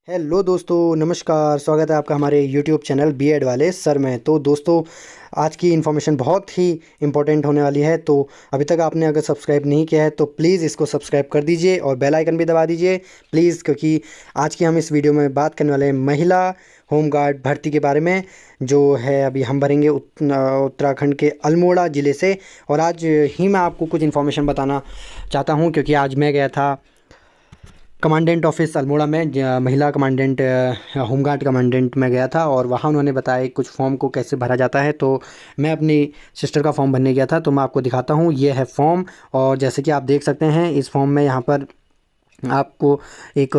Hello दोस्तों, नमस्कार। स्वागत है आपका हमारे यूट्यूब चैनल बीएड वाले सर में। तो दोस्तों, आज की इन्फॉर्मेशन बहुत ही इम्पोर्टेंट होने वाली है। तो अभी तक आपने अगर सब्सक्राइब नहीं किया है तो प्लीज़ इसको सब्सक्राइब कर दीजिए और बेल आइकन भी दबा दीजिए प्लीज़, क्योंकि आज की हम इस वीडियो में बात करने वाले हैं महिला होमगार्ड भर्ती के बारे में, जो है अभी हम भरेंगे उत्तराखंड के अल्मोड़ा ज़िले से। और आज ही मैं आपको कुछ इन्फॉर्मेशन बताना चाहता हूँ, क्योंकि आज मैं गया था कमांडेंट ऑफिस अल्मोड़ा में, महिला कमांडेंट होमगार्ड कमांडेंट में गया था। और वहाँ उन्होंने बताया कुछ फॉर्म को कैसे भरा जाता है। तो मैं अपनी सिस्टर का फॉर्म भरने गया था, तो मैं आपको दिखाता हूँ। ये है फॉर्म, और जैसे कि आप देख सकते हैं इस फॉर्म में यहाँ पर आपको एक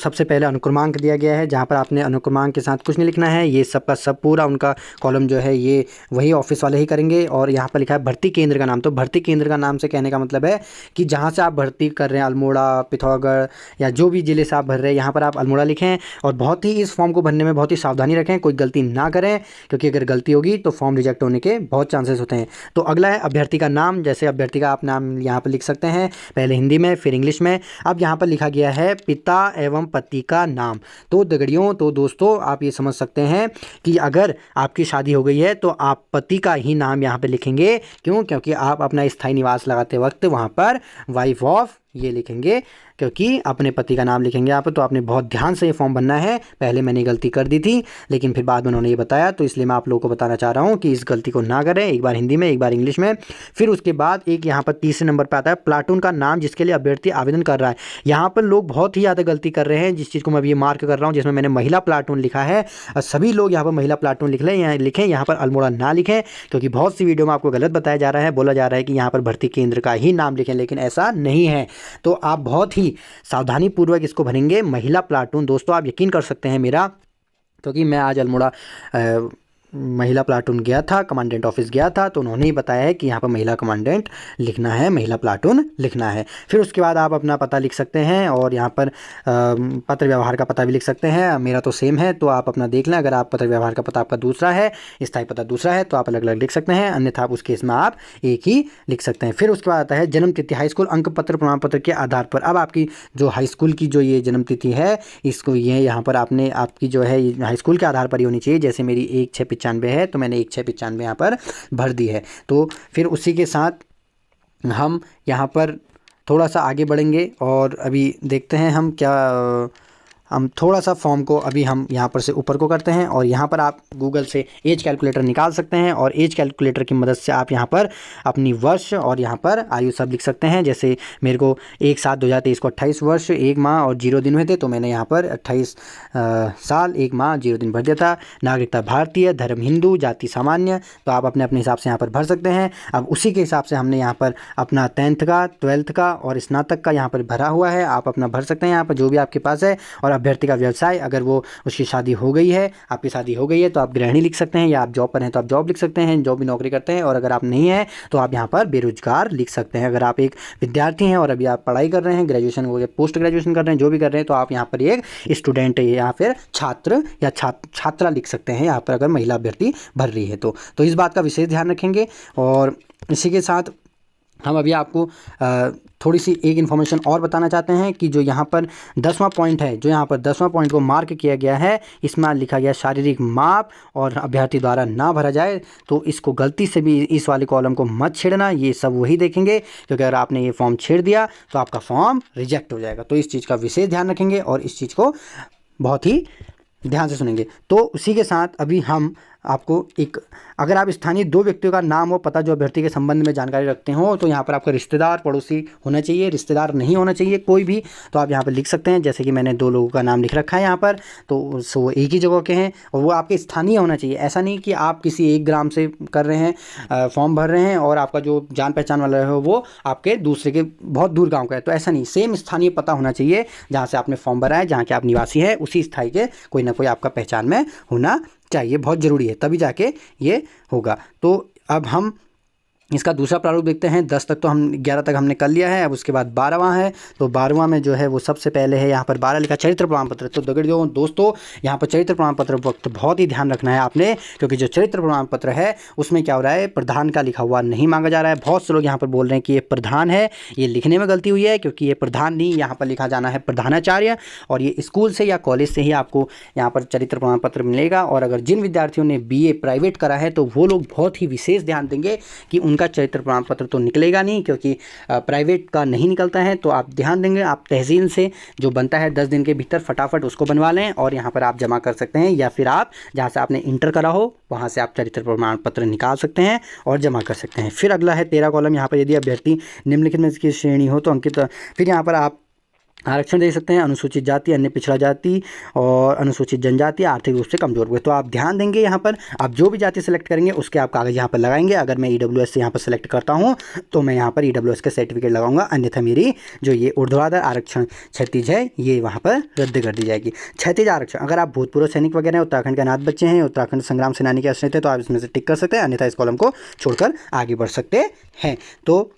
सबसे पहले अनुक्रमांक दिया गया है, जहाँ पर आपने अनुक्रमांक के साथ कुछ नहीं लिखना है। ये सब का सब पूरा उनका कॉलम जो है ये वही ऑफिस वाले ही करेंगे। और यहाँ पर लिखा है भर्ती केंद्र का नाम। तो भर्ती केंद्र का नाम से कहने का मतलब है कि जहाँ से आप भर्ती कर रहे हैं, अल्मोड़ा, पिथौरागढ़ या जो भी ज़िले से आप भर रहे हैं, यहाँ पर आप अल्मोड़ा लिखें। और बहुत ही इस फॉर्म को भरने में बहुत ही सावधानी रखें, कोई गलती ना करें, क्योंकि अगर गलती होगी तो फॉर्म रिजेक्ट होने के बहुत चांसेस होते हैं। तो अगला है अभ्यर्थी का नाम। जैसे अभ्यर्थी का आप नाम यहाँ पर लिख सकते हैं, पहले हिंदी में फिर इंग्लिश में। अब यहाँ पर लिखा गया है पिता एवं पति का नाम। तो दगड़ियों, तो दोस्तों, आप ये समझ सकते हैं कि अगर आपकी शादी हो गई है तो आप पति का ही नाम यहाँ पे लिखेंगे। क्यों? क्योंकि आप अपना स्थायी निवास लगाते वक्त वहाँ पर वाइफ ऑफ ये लिखेंगे, क्योंकि अपने पति का नाम लिखेंगे यहाँ पर। तो आपने बहुत ध्यान से ये फॉर्म भरना है। पहले मैंने गलती कर दी थी, लेकिन फिर बाद में उन्होंने ये बताया, तो इसलिए मैं आप लोगों को बताना चाह रहा हूँ कि इस गलती को ना करें। एक बार हिंदी में, एक बार इंग्लिश में। फिर उसके बाद एक यहाँ पर तीसरे नंबर पर आता है प्लाटून का नाम जिसके लिए अभ्यर्थी आवेदन कर रहा है। यहाँ पर लोग बहुत ही ज़्यादा गलती कर रहे हैं, जिस चीज़ को मैं अभी ये मार्क कर रहा हूँ, जिसमें मैंने महिला प्लाटून लिखा है। सभी लोग यहाँ पर महिला प्लाटून लिखें, यहाँ पर अल्मोड़ा ना लिखें, क्योंकि बहुत सी वीडियो में आपको गलत बताया जा रहा है। बोला जा रहा है कि यहाँ पर भर्ती केंद्र का ही नाम लिखें, लेकिन ऐसा नहीं है। तो आप बहुत ही सावधानी पूर्वक इसको भरेंगे, महिला प्लाटून। दोस्तों, आप यकीन कर सकते हैं मेरा, क्योंकि मैं आज अल्मोड़ा महिला प्लाटून गया था, कमांडेंट ऑफिस गया था, तो उन्होंने ही बताया है कि यहाँ पर महिला कमांडेंट लिखना है, महिला प्लाटून लिखना है। फिर उसके बाद आप अपना पता लिख सकते हैं, और यहाँ पर पत्र व्यवहार का पता भी लिख सकते हैं। मेरा तो सेम है, तो आप अपना देख लें। अगर आप पत्र व्यवहार का पता आपका दूसरा है, स्थायी पता दूसरा है, तो आप अलग अलग लिख सकते हैं, अन्यथा आप उस केस में आप एक ही लिख सकते हैं। फिर उसके बाद आता है जन्म तिथि, हाई स्कूल अंक पत्र प्रमाण पत्र के आधार पर। अब आपकी जो हाई स्कूल की जो ये जन्म तिथि है, इसको ये यहाँ पर आपने आपकी जो है हाई स्कूल के आधार पर ही होनी चाहिए। जैसे मेरी 1695 है, तो मैंने 1695 यहाँ पर भर दी है। तो फिर उसी के साथ हम यहाँ पर थोड़ा सा आगे बढ़ेंगे, और अभी देखते हैं हम थोड़ा सा फॉर्म को अभी हम यहाँ पर से ऊपर को करते हैं। और यहाँ पर आप गूगल से एज कैलकुलेटर निकाल सकते हैं, और एज कैलकुलेटर की मदद से आप यहाँ पर अपनी वर्ष और यहाँ पर आयु सब लिख सकते हैं। जैसे मेरे को 1/7/2023 को 28 वर्ष 1 माह और 0 दिन हुए थे, तो मैंने यहाँ पर 28 साल 1 माह 0 दिन भर दिया था। नागरिकता भारतीय, धर्म हिंदू, जाति सामान्य, तो आप अपने अपने हिसाब से यहाँ पर भर सकते हैं। अब उसी के हिसाब से हमने यहाँ पर अपना 10th का, 12th का और स्नातक का यहाँ पर भरा हुआ है। आप अपना भर सकते हैं यहाँ पर जो भी आपके पास है। और अभ्यर्थी का व्यवसाय, अगर वो उसकी शादी हो गई है, आपकी शादी हो गई है, तो आप गृहिणी लिख सकते हैं, या आप जॉब पर हैं तो आप जॉब लिख सकते हैं, जो भी नौकरी करते हैं। और अगर आप नहीं हैं तो आप यहाँ पर बेरोजगार लिख सकते हैं। अगर आप एक विद्यार्थी हैं और अभी आप पढ़ाई कर रहे हैं, ग्रेजुएशन हो गया, पोस्ट ग्रेजुएशन कर रहे हैं, जो भी कर रहे हैं, तो आप यहाँ पर एक स्टूडेंट या फिर छात्र या छात्रा लिख सकते हैं यहाँ पर, अगर महिला अभ्यर्थी भर रही है तो इस बात का विशेष ध्यान रखेंगे। और इसी के साथ हम अभी आपको थोड़ी सी एक इन्फॉर्मेशन और बताना चाहते हैं कि जो यहाँ पर 10वां पॉइंट है, जो यहाँ पर 10वां पॉइंट को मार्क किया गया है, इसमें लिखा गया शारीरिक माप और अभ्यर्थी द्वारा ना भरा जाए, तो इसको गलती से भी इस वाले कॉलम को मत छेड़ना। ये सब वही देखेंगे, क्योंकि अगर आपने ये फॉर्म छेड़ दिया तो आपका फॉर्म रिजेक्ट हो जाएगा। तो इस चीज़ का विशेष ध्यान रखेंगे और इस चीज़ को बहुत ही ध्यान से सुनेंगे। तो उसी के साथ अभी हम आपको एक, अगर आप स्थानीय 2 व्यक्तियों का नाम और पता जो अभ्यर्थी के संबंध में जानकारी रखते हो, तो यहाँ पर आपका रिश्तेदार पड़ोसी होना चाहिए, रिश्तेदार नहीं होना चाहिए कोई भी। तो आप यहाँ पर लिख सकते हैं, जैसे कि मैंने 2 लोगों का नाम लिख रखा है यहाँ पर, तो वो एक ही जगह के हैं और वो आपके स्थानीय होना चाहिए। ऐसा नहीं कि आप किसी 1 ग्राम से कर रहे हैं, फॉर्म भर रहे हैं, और आपका जो जान पहचान वाला है वो आपके दूसरे के बहुत दूर गाँव का है। तो ऐसा नहीं, सेम स्थानीय पता होना चाहिए, जहाँ से आपने फॉर्म भरा है, जहाँ के आप निवासी हैं, उसी स्थाई के कोई ना कोई आपका पहचान में होना चाहिए। बहुत ज़रूरी है, तभी जाके ये होगा। तो अब हम इसका दूसरा प्रारूप देखते हैं। 10 तक तो हम 11 तक हमने कर लिया है। अब उसके बाद 12वां है, तो 12वां में जो है वो सबसे पहले है यहाँ पर 12 लिखा चरित्र प्रमाण पत्र। तो दोस्तों यहाँ पर चरित्र प्रमाण पत्र वक्त बहुत ही ध्यान रखना है आपने, क्योंकि जो चरित्र प्रमाण पत्र है उसमें क्या हो रहा है, प्रधान का लिखा हुआ नहीं मांगा जा रहा है। बहुत से लोग यहाँ पर बोल रहे हैं कि ये प्रधान है, ये लिखने में गलती हुई है, क्योंकि ये प्रधान नहीं, यहाँ पर लिखा जाना है प्रधानाचार्य। और ये स्कूल से या कॉलेज से ही आपको यहाँ पर चरित्र प्रमाण पत्र मिलेगा। और अगर जिन विद्यार्थियों ने BA प्राइवेट करा है तो वो लोग बहुत ही विशेष ध्यान देंगे कि उनका चरित्र प्रमाण पत्र तो निकलेगा नहीं, क्योंकि प्राइवेट का नहीं निकलता है। तो आप ध्यान देंगे, आप तहसील से जो बनता है 10 दिन के भीतर फटाफट उसको बनवा लें और यहाँ पर आप जमा कर सकते हैं, या फिर आप जहाँ से आपने इंटर करा हो वहाँ से आप चरित्र प्रमाण पत्र निकाल सकते हैं और जमा कर सकते हैं। फिर अगला है 13 कॉलम। यहाँ पर यदि अभ्यर्थी निम्नलिखित में इसकी श्रेणी हो तो अंकित, फिर यहाँ पर आप आरक्षण दे सकते हैं, अनुसूचित जाति, अन्य पिछड़ा जाति और अनुसूचित जनजाति, आर्थिक रूप से कमजोर हुए। तो आप ध्यान देंगे, यहाँ पर आप जो भी जाति सेलेक्ट करेंगे उसके आप कागज़ यहाँ पर लगाएंगे। अगर मैं EWS से यहाँ पर सेलेक्ट करता हूँ तो मैं यहाँ पर EWS के सर्टिफिकेट लगाऊंगा, अन्यथा मेरी जो ये ऊर्ध्वाधर आरक्षण क्षैतिज है ये वहाँ पर रद्द कर दी जाएगी। क्षैतिज आरक्षण, अगर आप भूतपूर्व सैनिक वगैरह हैं, उत्तराखंड के अनाथ बच्चे हैं, उत्तराखंड संग्राम सेनानी के आश्रित है, तो आप इसमें से टिक कर सकते हैं, अन्यथा इस कॉलम को छोड़कर आगे बढ़ सकते हैं। तो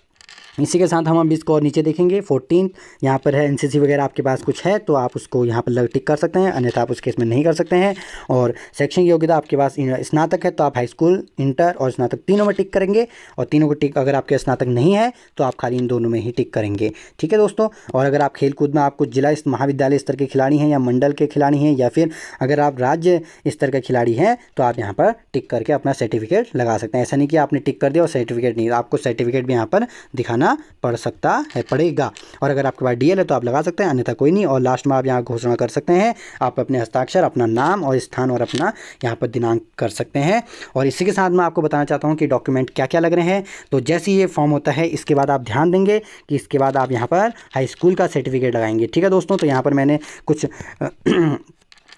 इसी के साथ हम अब इसको और नीचे देखेंगे। 14 यहाँ पर है NCC वगैरह आपके पास कुछ है तो आप उसको यहाँ पर टिक कर सकते हैं, अन्यथा आप उस केस में नहीं कर सकते हैं। और शैक्षणिक योग्यता आपके पास स्नातक है तो आप हाई स्कूल, इंटर और स्नातक तीनों में टिक करेंगे, और तीनों को टिक, अगर आपके स्नातक नहीं है तो आप खाली इन दोनों में ही टिक करेंगे। ठीक है दोस्तों। और अगर आप खेलकूद में आपको जिला महाविद्यालय स्तर के खिलाड़ी हैं या मंडल के खिलाड़ी हैं, या फिर अगर आप राज्य स्तर के खिलाड़ी हैं तो आप यहाँ पर टिक करके अपना सर्टिफिकेट लगा सकते हैं। ऐसा नहीं कि आपने टिक कर दिया और सर्टिफिकेट नहीं, आपको सर्टिफिकेट भी यहाँ पर दिखाना पड़ेगा। और अगर आपके पास DL है तो आप लगा सकते हैं, अन्यथा कोई नहीं। और लास्ट में आप यहाँ घोषणा कर सकते हैं, आप अपने हस्ताक्षर, अपना नाम और स्थान और अपना यहाँ पर दिनांक कर सकते हैं। और इसी के साथ मैं आपको बताना चाहता हूँ कि डॉक्यूमेंट क्या क्या लग रहे हैं। तो जैसे ये फॉर्म होता है इसके बाद आप ध्यान देंगे कि इसके बाद आप यहाँ पर हाई स्कूल का सर्टिफिकेट लगाएंगे। ठीक है दोस्तों। तो यहाँ पर मैंने कुछ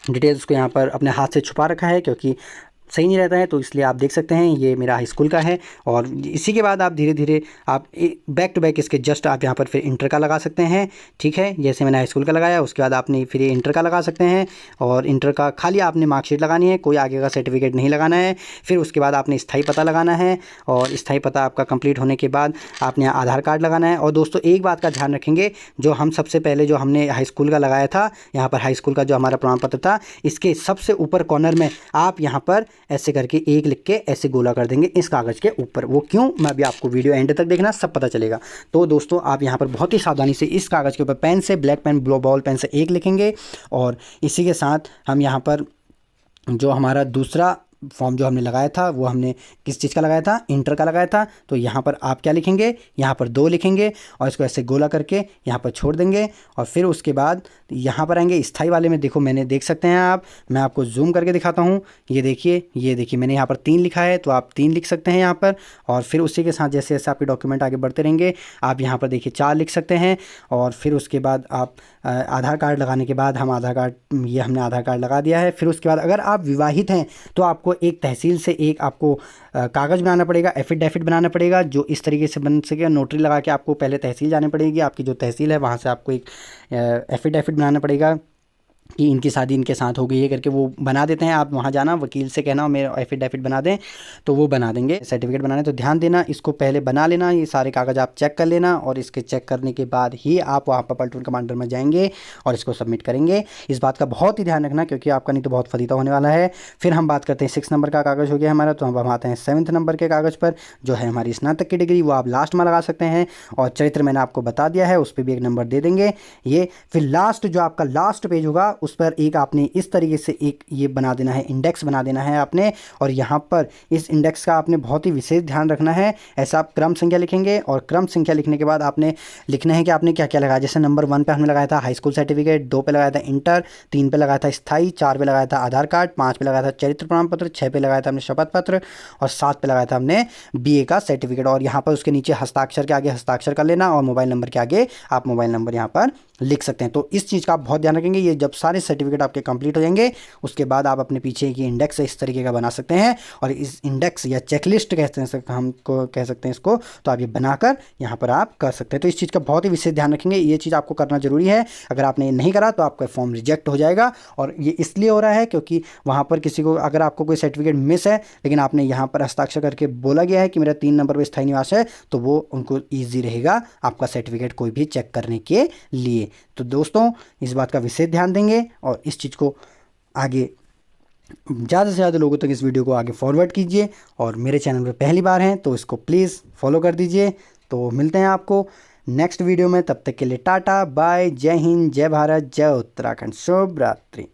डिटेल्स को यहाँ पर अपने हाथ से छुपा रखा है क्योंकि सही नहीं रहता है, तो इसलिए आप देख सकते हैं ये मेरा हाई स्कूल का है। और इसी के बाद आप धीरे धीरे आप बैक टू बैक इसके जस्ट आप यहाँ पर फिर इंटर का लगा सकते हैं। ठीक है, जैसे मैंने हाई स्कूल का लगाया उसके बाद आपने फिर ये इंटर का लगा सकते हैं, और इंटर का खाली आपने मार्कशीट लगानी है, कोई आगे का सर्टिफिकेट नहीं लगाना है। फिर उसके बाद आपने स्थायी पता लगाना है, और स्थायी पता आपका कंप्लीट होने के बाद आपने आधार कार्ड लगाना है। और दोस्तों एक बात का ध्यान रखेंगे, जो हम सबसे पहले जो हमने हाई स्कूल का लगाया था, यहाँ पर हाई स्कूल का जो हमारा प्रमाण पत्र था, इसके सबसे ऊपर कॉर्नर में आप यहाँ पर ऐसे करके एक लिख के ऐसे गोला कर देंगे इस कागज़ के ऊपर। वो क्यों, मैं अभी आपको वीडियो एंड तक देखना, सब पता चलेगा। तो दोस्तों आप यहाँ पर बहुत ही सावधानी से इस कागज़ के ऊपर पेन से, ब्लैक पेन, बॉल पेन से एक लिखेंगे। और इसी के साथ हम यहाँ पर जो हमारा दूसरा फॉर्म जो हमने लगाया था वो हमने किस चीज़ का लगाया था, इंटर का लगाया था। तो यहाँ पर आप क्या लिखेंगे, यहाँ पर 2 लिखेंगे और इसको ऐसे गोला करके यहाँ पर छोड़ देंगे। और फिर उसके बाद यहाँ पर आएंगे स्थाई वाले में, देखो मैंने, देख सकते हैं आप, मैं आपको जूम करके दिखाता हूँ। ये देखिए मैंने यहाँ पर 3 लिखा है, तो आप 3 लिख सकते हैं यहाँ पर। और फिर उसी के साथ जैसे जैसे आपके डॉक्यूमेंट आगे बढ़ते रहेंगे आप यहाँ पर देखिए 4 लिख सकते हैं। और फिर उसके बाद आप आधार कार्ड लगाने के बाद, हम आधार कार्ड, ये हमने आधार कार्ड लगा दिया है। फिर उसके बाद अगर आप विवाहित हैं तो आपको एक तहसील से एक आपको कागज़ बनाना पड़ेगा, एफिडेविट बनाना पड़ेगा, जो इस तरीके से बन सके। नोटरी लगा के आपको पहले तहसील जानी पड़ेगी, आपकी जो तहसील है वहाँ से आपको एक एफिडेविट बनाना पड़ेगा कि इनकी शादी इनके साथ हो गई है करके, वो बना देते हैं। आप वहाँ जाना, वकील से कहना मेरा एफिडेविट बना दें, तो वो बना देंगे। सर्टिफिकेट बनाने तो ध्यान देना, इसको पहले बना लेना, ये सारे कागज़ आप चेक कर लेना, और इसके चेक करने के बाद ही आप वहाँ पर प्लाटून कमांडर में जाएंगे और इसको सबमिट करेंगे। इस बात का बहुत ही ध्यान रखना, क्योंकि आपका नहीं तो बहुत फलीता होने वाला है। फिर हम बात करते हैं 6 नंबर का कागज़ हो गया हमारा, तो हम आते हैं 7 नंबर के कागज़ पर, जो है हमारी स्नातक की डिग्री, वो आप लास्ट में लगा सकते हैं। और चरित्र मैंने आपको बता दिया है, उस पर भी एक नंबर दे देंगे ये। फिर लास्ट जो आपका लास्ट पेज होगा उस पर एक आपने इस तरीके से एक ये बना देना है, इंडेक्स बना देना है आपने। और यहाँ पर इस इंडेक्स का आपने बहुत ही विशेष ध्यान रखना है। ऐसा आप क्रम संख्या लिखेंगे, और क्रम संख्या लिखने के बाद आपने लिखना है कि आपने क्या क्या लगाया। जैसे नंबर 1 पे हमने लगाया था हाई स्कूल सर्टिफिकेट, 2 पे लगाया था इंटर, 3 पे लगाया था स्थाई, 4 पे लगाया था आधार कार्ड, 5 पे लगाया था चरित्र प्रमाण पत्र, 6 पे लगाया था हमने शपथ पत्र, और 7 पे लगाया था हमने BA का सर्टिफिकेट। और यहाँ पर उसके नीचे हस्ताक्षर के आगे हस्ताक्षर कर लेना, और मोबाइल नंबर के आगे आप मोबाइल नंबर यहाँ पर लिख सकते हैं। तो इस चीज़ का आप बहुत ध्यान रखेंगे। ये जब सारे सारे सर्टिफिकेट आपके कंप्लीट हो जाएंगे। उसके बाद आप अपने पीछे की इंडेक्स इस तरीके का बना सकते हैं, और इस इंडेक्स या चेकलिस्ट कहते हैं, हमको कह सकते हैं इसको, तो आप ये बनाकर यहाँ पर आप कर सकते हैं। तो इस चीज़ का बहुत ही विशेष ध्यान रखेंगे, ये चीज़ आपको करना जरूरी है। अगर आपने ये नहीं करा तो आपका फॉर्म रिजेक्ट हो जाएगा। और ये इसलिए हो रहा है क्योंकि वहाँ पर किसी को, अगर आपको कोई सर्टिफिकेट मिस है लेकिन आपने यहाँ पर हस्ताक्षर करके बोला गया है कि मेरा 3 नंबर पर स्थायी निवास है, तो वो उनको ईजी रहेगा आपका सर्टिफिकेट कोई भी चेक करने के लिए। तो दोस्तों इस बात का विशेष ध्यान देंगे और इस चीज़ को आगे ज़्यादा से ज़्यादा लोगों तक इस वीडियो को आगे फॉरवर्ड कीजिए। और मेरे चैनल पर पहली बार हैं तो इसको प्लीज़ फॉलो कर दीजिए। तो मिलते हैं आपको नेक्स्ट वीडियो में, तब तक के लिए टाटा बाय, जय हिंद, जय भारत, जय उत्तराखंड, शुभ रात्रि।